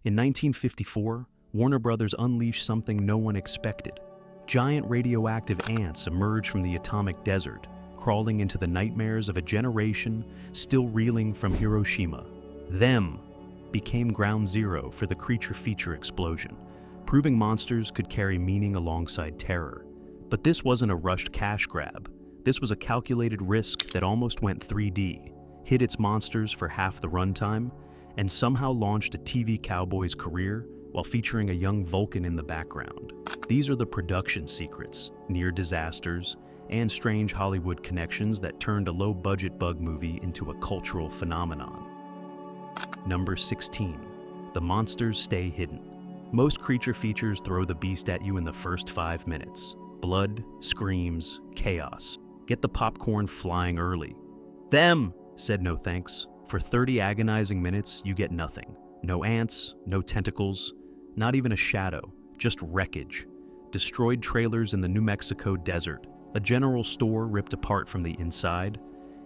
In 1954, Warner Brothers unleashed something no one expected. Giant radioactive ants emerged from the atomic desert, crawling into the nightmares of a generation still reeling from Hiroshima. Them became ground zero for the creature feature explosion, proving monsters could carry meaning alongside terror. But this wasn't a rushed cash grab. This was a calculated risk that almost went 3D, hid its monsters for half the runtime, and somehow launched a TV cowboy's career while featuring a young Vulcan in the background. These are the production secrets, near disasters, and strange Hollywood connections that turned a low-budget bug movie into a cultural phenomenon. Number 16. The monsters stay hidden. Most creature features throw the beast at you in the first 5 minutes. Blood, screams, chaos. Get the popcorn flying early. Them said no thanks. For 30 agonizing minutes, you get nothing. No ants, no tentacles, not even a shadow, just wreckage. Destroyed trailers in the New Mexico desert, a general store ripped apart from the inside,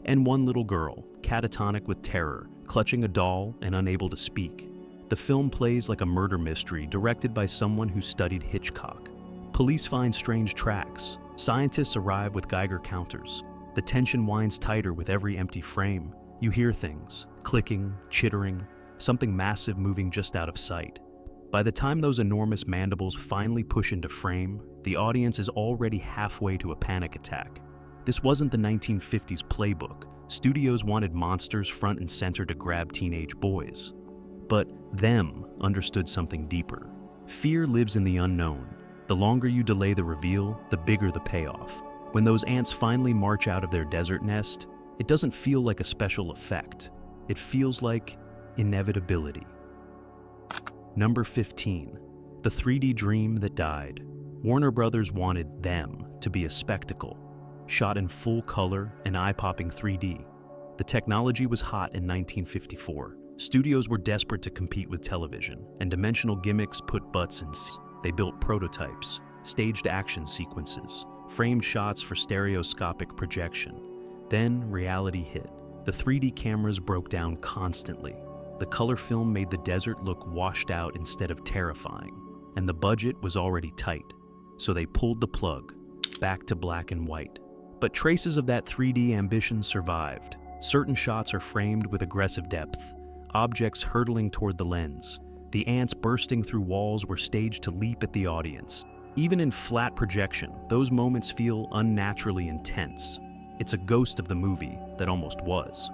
and one little girl, catatonic with terror, clutching a doll and unable to speak. The film plays like a murder mystery directed by someone who studied Hitchcock. Police find strange tracks. Scientists arrive with Geiger counters. The tension winds tighter with every empty frame. You hear things, clicking, chittering, something massive moving just out of sight. By the time those enormous mandibles finally push into frame, the audience is already halfway to a panic attack. This wasn't the 1950s playbook. Studios wanted monsters front and center to grab teenage boys. But them understood something deeper. Fear lives in the unknown. The longer you delay the reveal, the bigger the payoff. When those ants finally march out of their desert nest, it doesn't feel like a special effect. It feels like inevitability. Number 15. The 3D dream that died. Warner Brothers wanted Them to be a spectacle, shot in full color and eye-popping 3D. The technology was hot in 1954. Studios were desperate to compete with television, and dimensional gimmicks put butts in seats. They built prototypes, staged action sequences, framed shots for stereoscopic projection. Then reality hit. The 3D cameras broke down constantly. The color film made the desert look washed out instead of terrifying, and the budget was already tight, so they pulled the plug, back to black and white. But traces of that 3D ambition survived. Certain shots are framed with aggressive depth, objects hurtling toward the lens. The ants bursting through walls were staged to leap at the audience. Even in flat projection, those moments feel unnaturally intense. It's a ghost of the movie that almost was.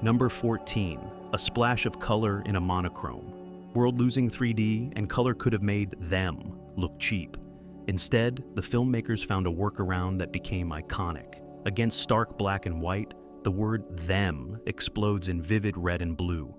Number 14. A splash of color in a monochrome. World-losing 3D and color could have made Them look cheap. Instead, the filmmakers found a workaround that became iconic. Against stark black and white, the word Them explodes in vivid red and blue.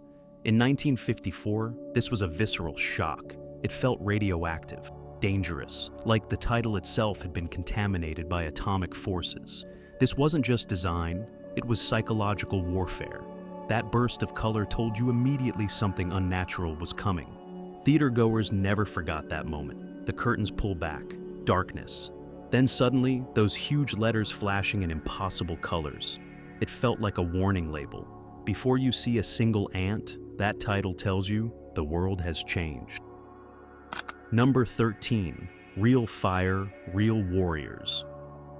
In 1954, this was a visceral shock. It felt radioactive, dangerous, like the title itself had been contaminated by atomic forces. This wasn't just design, it was psychological warfare. That burst of color told you immediately something unnatural was coming. Theatergoers never forgot that moment. The curtains pull back, darkness. Then suddenly, those huge letters flashing in impossible colors. It felt like a warning label. Before you see a single ant, that title tells you the world has changed. Number 13. Real fire, real warriors.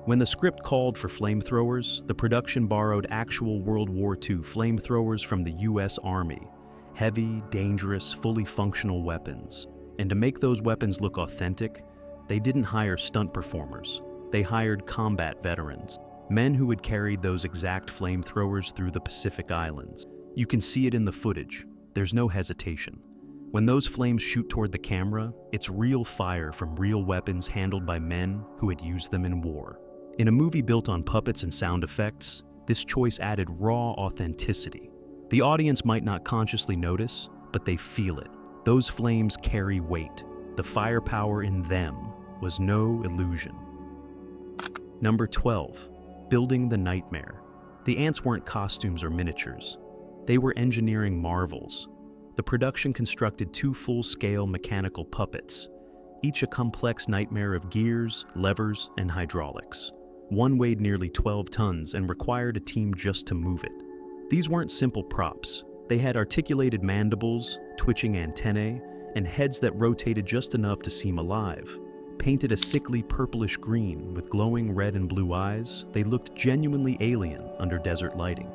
When the script called for flamethrowers, the production borrowed actual World War II flamethrowers from the US Army. Heavy, dangerous, fully functional weapons. And to make those weapons look authentic, they didn't hire stunt performers. They hired combat veterans. Men who had carried those exact flamethrowers through the Pacific Islands. You can see it in the footage. There's no hesitation. When those flames shoot toward the camera, it's real fire from real weapons handled by men who had used them in war. In a movie built on puppets and sound effects, this choice added raw authenticity. The audience might not consciously notice, but they feel it. Those flames carry weight. The firepower in them was no illusion. Number 12. Building the nightmare. The ants weren't costumes or miniatures. They were engineering marvels. The production constructed 2 full-scale mechanical puppets, each a complex nightmare of gears, levers, and hydraulics. One weighed nearly 12 tons and required a team just to move it. These weren't simple props. They had articulated mandibles, twitching antennae, and heads that rotated just enough to seem alive. Painted a sickly purplish green with glowing red and blue eyes, they looked genuinely alien under desert lighting.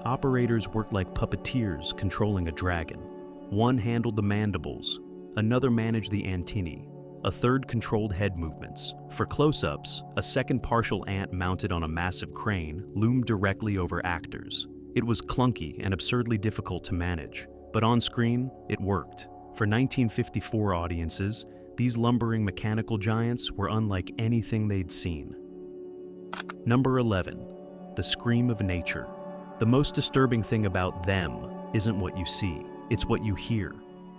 Operators worked like puppeteers controlling a dragon. One handled the mandibles, another managed the antennae, a third controlled head movements. For close-ups, a second partial ant mounted on a massive crane loomed directly over actors. It was clunky and absurdly difficult to manage, but on screen, it worked. For 1954 audiences, these lumbering mechanical giants were unlike anything they'd seen. Number 11. The Scream of Nature. The most disturbing thing about them isn't what you see, it's what you hear.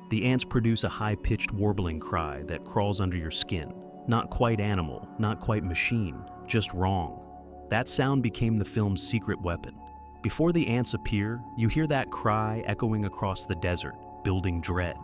The ants produce a high-pitched warbling cry that crawls under your skin. Not quite animal, not quite machine, just wrong. That sound became the film's secret weapon. Before the ants appear, you hear that cry echoing across the desert, building dread.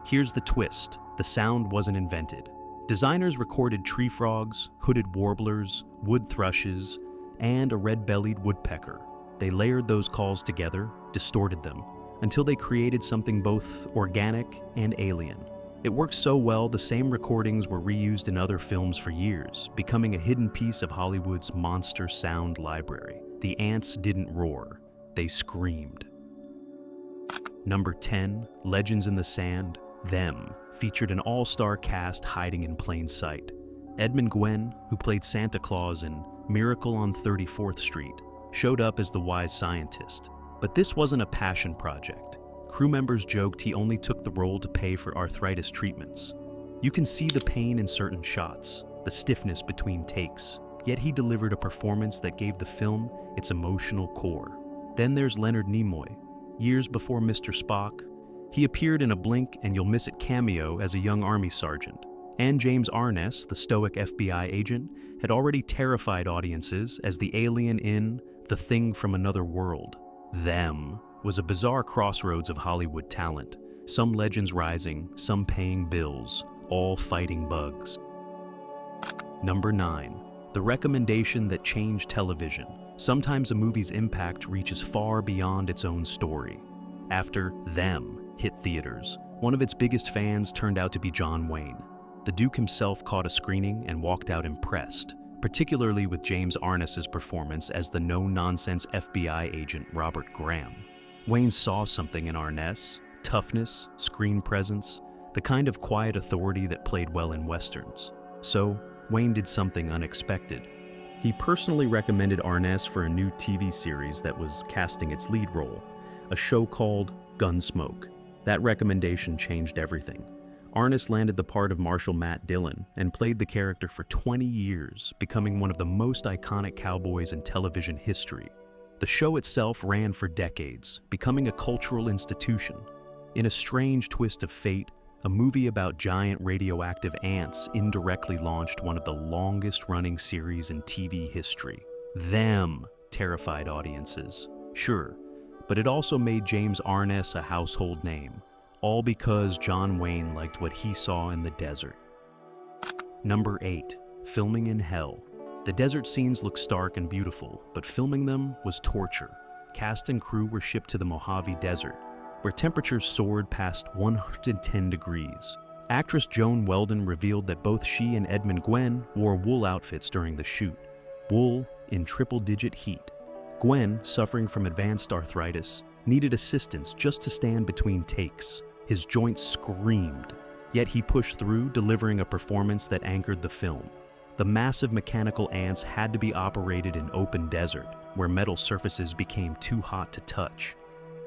Here's the twist: the sound wasn't invented. Designers recorded tree frogs, hooded warblers, wood thrushes, and a red-bellied woodpecker. They layered those calls together, distorted them, until they created something both organic and alien. It worked so well, the same recordings were reused in other films for years, becoming a hidden piece of Hollywood's monster sound library. The ants didn't roar, they screamed. Number 10, Legends in the Sand, Them, featured an all-star cast hiding in plain sight. Edmund Gwenn, who played Santa Claus in Miracle on 34th Street, showed up as the wise scientist. But this wasn't a passion project. Crew members joked he only took the role to pay for arthritis treatments. You can see the pain in certain shots, the stiffness between takes, yet he delivered a performance that gave the film its emotional core. Then there's Leonard Nimoy. Years before Mr. Spock, he appeared in a blink and you'll miss it cameo as a young army sergeant. And James Arness, the stoic FBI agent, had already terrified audiences as the alien in The Thing from Another World. Them was a bizarre crossroads of Hollywood talent, some legends rising, some paying bills, all fighting bugs. Number 9. The recommendation that changed television. Sometimes a movie's impact reaches far beyond its own story. After Them hit theaters, one of its biggest fans turned out to be John Wayne. The Duke himself caught a screening and walked out impressed, particularly with James Arness's performance as the no-nonsense FBI agent Robert Graham. Wayne saw something in Arness: toughness, screen presence, the kind of quiet authority that played well in westerns. So, Wayne did something unexpected. He personally recommended Arness for a new TV series that was casting its lead role, a show called Gunsmoke. That recommendation changed everything. Arness landed the part of Marshal Matt Dillon and played the character for 20 years, becoming one of the most iconic cowboys in television history. The show itself ran for decades, becoming a cultural institution. In a strange twist of fate, a movie about giant radioactive ants indirectly launched one of the longest-running series in TV history. Them terrified audiences, sure, but it also made James Arness a household name. All because John Wayne liked what he saw in the desert. Number 8. Filming in Hell. The desert scenes look stark and beautiful, but filming them was torture. Cast and crew were shipped to the Mojave Desert, where temperatures soared past 110 degrees. Actress Joan Weldon revealed that both she and Edmund Gwenn wore wool outfits during the shoot. Wool in triple-digit heat. Gwenn, suffering from advanced arthritis, needed assistance just to stand between takes. His joints screamed, yet he pushed through, delivering a performance that anchored the film. The massive mechanical ants had to be operated in open desert, where metal surfaces became too hot to touch.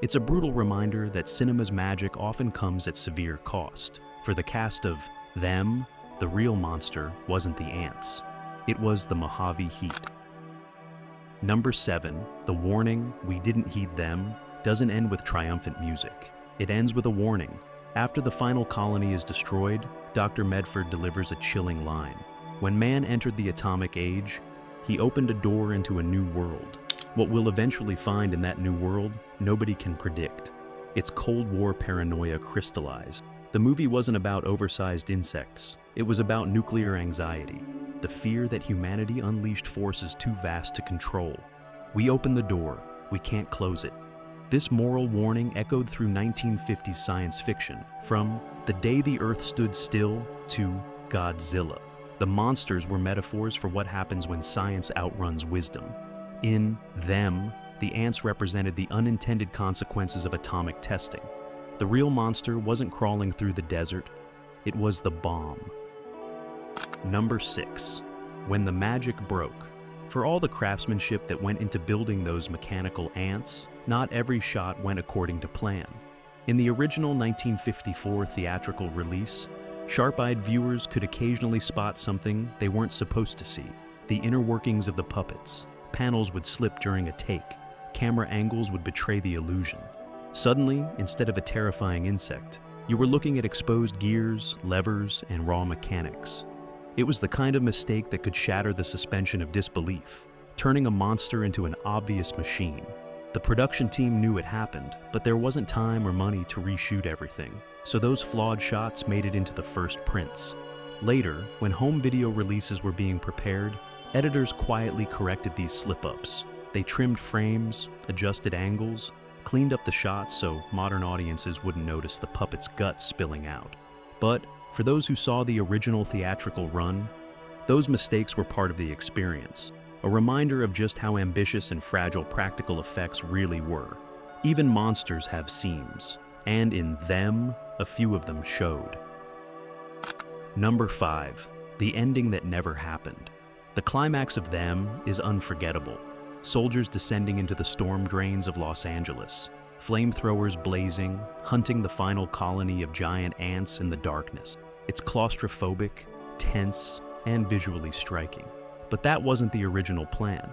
It's a brutal reminder that cinema's magic often comes at severe cost. For the cast of Them, the real monster wasn't the ants. It was the Mojave heat. Number 7. The warning, we didn't heed them, doesn't end with triumphant music. It ends with a warning. After the final colony is destroyed, Dr. Medford delivers a chilling line. When man entered the atomic age, he opened a door into a new world. What we'll eventually find in that new world, nobody can predict. It's Cold War paranoia crystallized. The movie wasn't about oversized insects. It was about nuclear anxiety, the fear that humanity unleashed forces too vast to control. We open the door, we can't close it. This moral warning echoed through 1950s science fiction, from The Day the Earth Stood Still to Godzilla. The monsters were metaphors for what happens when science outruns wisdom. In Them, the ants represented the unintended consequences of atomic testing. The real monster wasn't crawling through the desert, it was the bomb. Number 6. When the magic broke. For all the craftsmanship that went into building those mechanical ants, not every shot went according to plan. In the original 1954 theatrical release, sharp-eyed viewers could occasionally spot something they weren't supposed to see. The inner workings of the puppets. Panels would slip during a take. Camera angles would betray the illusion. Suddenly, instead of a terrifying insect, you were looking at exposed gears, levers, and raw mechanics. It was the kind of mistake that could shatter the suspension of disbelief, turning a monster into an obvious machine. The production team knew it happened, but there wasn't time or money to reshoot everything, so those flawed shots made it into the first prints. Later, when home video releases were being prepared, editors quietly corrected these slip-ups. They trimmed frames, adjusted angles, cleaned up the shots so modern audiences wouldn't notice the puppet's guts spilling out. But for those who saw the original theatrical run, those mistakes were part of the experience, a reminder of just how ambitious and fragile practical effects really were. Even monsters have seams, and in Them, a few of them showed. Number 5. The ending that never happened. The climax of Them is unforgettable. Soldiers descending into the storm drains of Los Angeles, flamethrowers blazing, hunting the final colony of giant ants in the darkness. It's claustrophobic, tense, and visually striking. But that wasn't the original plan.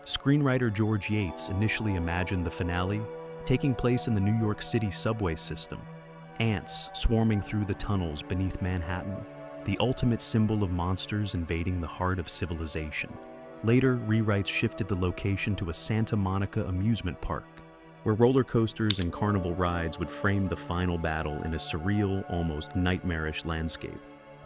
Screenwriter George Yates initially imagined the finale taking place in the New York City subway system. Ants swarming through the tunnels beneath Manhattan, the ultimate symbol of monsters invading the heart of civilization. Later, rewrites shifted the location to a Santa Monica amusement park, where roller coasters and carnival rides would frame the final battle in a surreal, almost nightmarish landscape.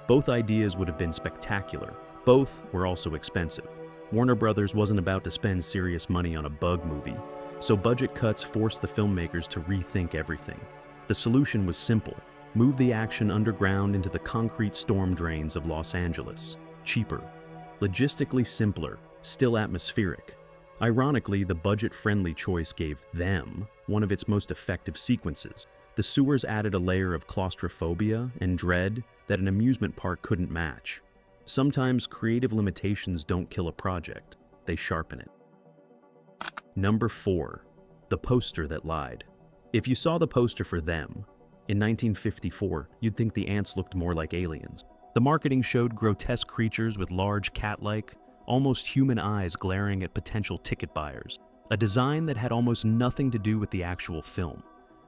Both ideas would have been spectacular. Both were also expensive. Warner Brothers wasn't about to spend serious money on a bug movie, so budget cuts forced the filmmakers to rethink everything. The solution was simple: move the action underground into the concrete storm drains of Los Angeles. Cheaper. Logistically simpler, still atmospheric. Ironically, the budget-friendly choice gave Them one of its most effective sequences. The sewers added a layer of claustrophobia and dread that an amusement park couldn't match. Sometimes creative limitations don't kill a project, they sharpen it. Number 4. The poster that lied. If you saw the poster for Them in 1954, you'd think the ants looked more like aliens. The marketing showed grotesque creatures with large cat-like, almost human eyes glaring at potential ticket buyers. A design that had almost nothing to do with the actual film.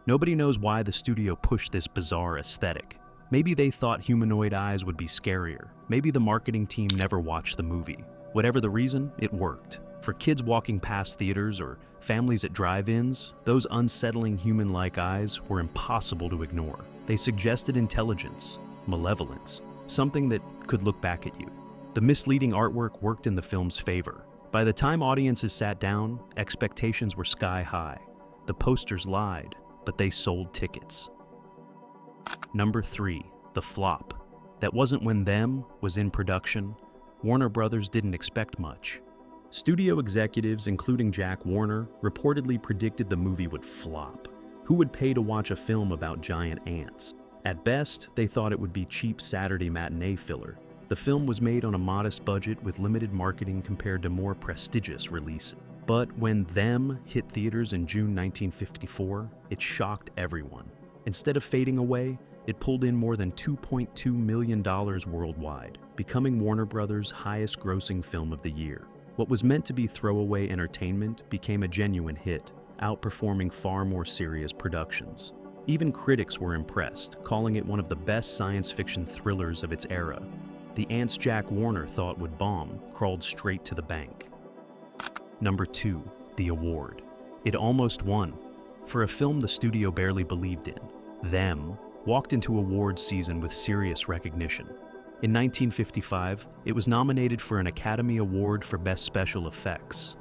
Nobody knows why the studio pushed this bizarre aesthetic. Maybe they thought humanoid eyes would be scarier. Maybe the marketing team never watched the movie. Whatever the reason, it worked. For kids walking past theaters or families at drive-ins, those unsettling human-like eyes were impossible to ignore. They suggested intelligence, malevolence, something that could look back at you. The misleading artwork worked in the film's favor. By the time audiences sat down, expectations were sky high. The posters lied, but they sold tickets. Number 3. The flop. That wasn't when Them was in production. Warner Brothers didn't expect much. Studio executives, including Jack Warner, reportedly predicted the movie would flop. Who would pay to watch a film about giant ants? At best, they thought it would be cheap Saturday matinee filler. The film was made on a modest budget with limited marketing compared to more prestigious releases. But when Them hit theaters in June 1954, it shocked everyone. Instead of fading away, it pulled in more than $2.2 million worldwide, becoming Warner Brothers' highest-grossing film of the year. What was meant to be throwaway entertainment became a genuine hit, outperforming far more serious productions. Even critics were impressed, calling it one of the best science fiction thrillers of its era. The ants Jack Warner thought would bomb crawled straight to the bank. Number 2. The award. It almost won. For a film the studio barely believed in, Them walked into awards season with serious recognition. In 1955, it was nominated for an Academy Award for Best Special Effects.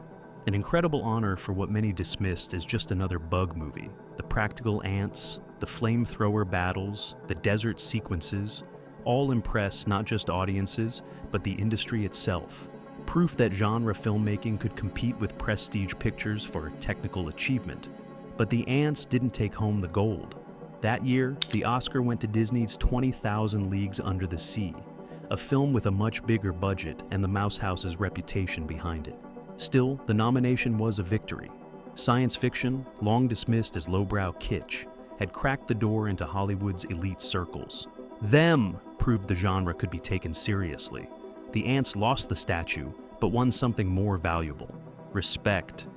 An incredible honor for what many dismissed as just another bug movie. The practical ants, the flamethrower battles, the desert sequences, all impress not just audiences, but the industry itself. Proof that genre filmmaking could compete with prestige pictures for technical achievement. But the ants didn't take home the gold. That year, the Oscar went to Disney's 20,000 Leagues Under the Sea, a film with a much bigger budget and the Mouse House's reputation behind it. Still, the nomination was a victory. Science fiction, long dismissed as lowbrow kitsch, had cracked the door into Hollywood's elite circles. Them proved the genre could be taken seriously. The ants lost the statue, but won something more valuable: respect.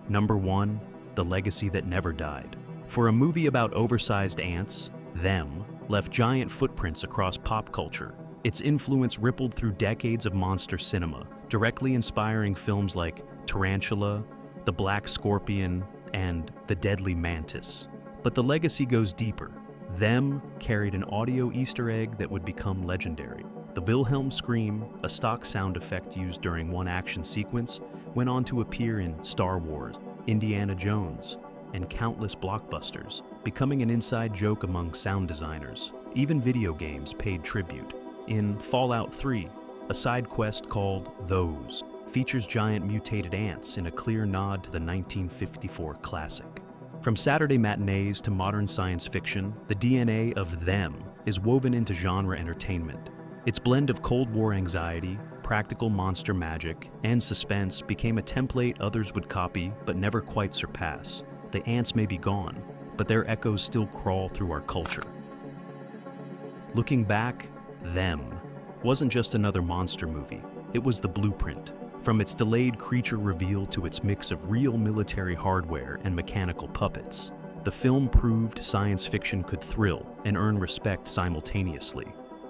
Number 1, The Legacy That Never Died. For a movie about oversized ants, Them left giant footprints across pop culture. Its influence rippled through decades of monster cinema, directly inspiring films like Tarantula, The Black Scorpion, and The Deadly Mantis. But the legacy goes deeper. Them carried an audio Easter egg that would become legendary. The Wilhelm scream, a stock sound effect used during one action sequence, went on to appear in Star Wars, Indiana Jones, and countless blockbusters, becoming an inside joke among sound designers. Even video games paid tribute. In Fallout 3, a side quest called Those features giant mutated ants in a clear nod to the 1954 classic. From Saturday matinees to modern science fiction, the DNA of Them is woven into genre entertainment. Its blend of Cold War anxiety, practical monster magic, and suspense became a template others would copy but never quite surpass. The ants may be gone, but their echoes still crawl through our culture. Looking back, Them wasn't just another monster movie, it was the blueprint. From its delayed creature reveal to its mix of real military hardware and mechanical puppets, the film proved science fiction could thrill and earn respect simultaneously.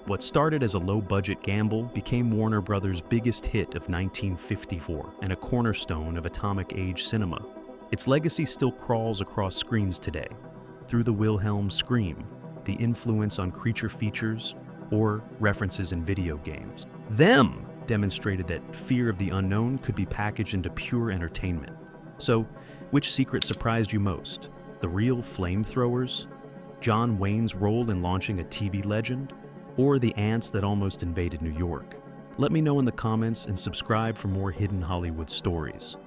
What started as a low-budget gamble became Warner Brothers' biggest hit of 1954 and a cornerstone of atomic age cinema. Its legacy still crawls across screens today, through the Wilhelm scream, the influence on creature features, or references in video games. Them demonstrated that fear of the unknown could be packaged into pure entertainment. So, which secret surprised you most? The real flamethrowers? John Wayne's role in launching a TV legend? Or the ants that almost invaded New York? Let me know in the comments and subscribe for more hidden Hollywood stories.